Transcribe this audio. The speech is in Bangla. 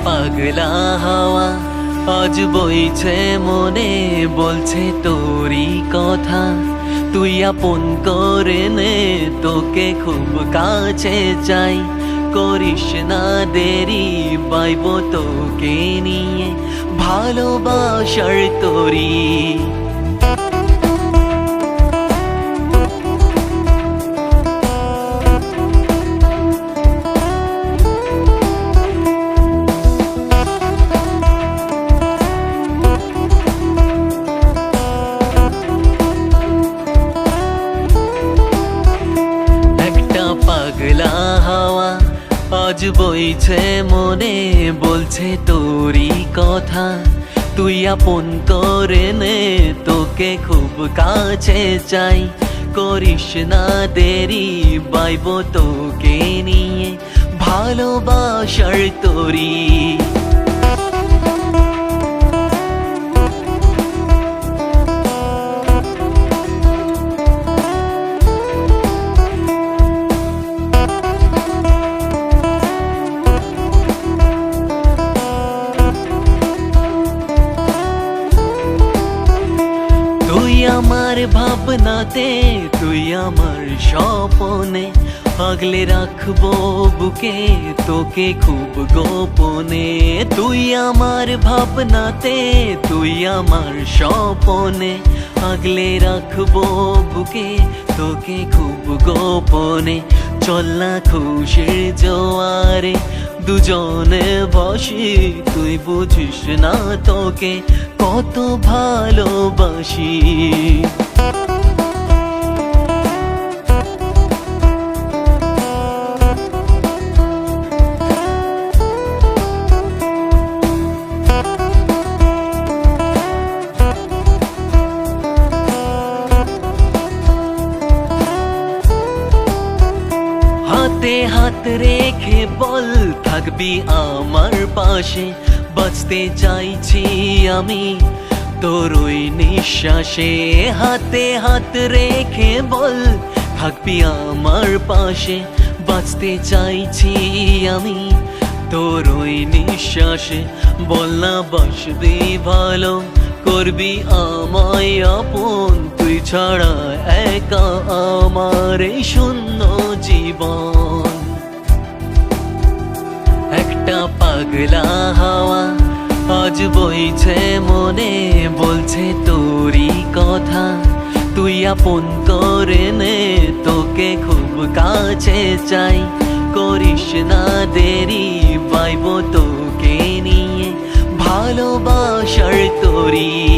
পাগলা হাওয়া আজ বইছে মনে, বলছে তোরই কথা। তুই আপন করে নে, তোকে খুব কাছে চাই। করিস না দেরি, পাইব তোকে নিয়ে ভালোবাসার তরি। পাগলা হাওয়া আজ বইছে মনে, বলছে তোরই কথা। তুই আপন করে নে, তোকে খুব কাছে চাই। করিস না দেরি, পাইব তোকে নিয়ে ভালোবাসার তরি। আমার ভাবনাতে, তুই আমার স্বপনে, আগলে রাখবো বুকে তোকে খুব গোপনে। তুই আমার ভাবনাতে, তুই আমার স্বপনে, আগলে রাখবো বুকে তোকে খুব গোপনে। চল না খুশির জোয়ারে দুজনে বসি, তুই বুঝিস না তোকে কত ভালোবাসি। হাতে হাত রেখে বল, থাকবি আমার পাশে। বাঁচতে চাইছি আমি তোর ওই নিঃশ্বাসে। হাতে হাত রেখে বল, থাকবি আমার পাশে। বাঁচতে চাইছি আমি তোর ওই নিঃশ্বাসে। বল না বাসবি ভালো, করবি আমায় আপন। তুই ছাড়া একা আমার এই শূন্য জীবন। একটা পাগলা হাওয়া আজ বইছে মনে, বলছে তোরই কথা। তুই আপন করে নে, তোকে খুব কাছে চাই। করিস না দেরি, পাইব তোকে নিয়ে ভালোবাসার তরি।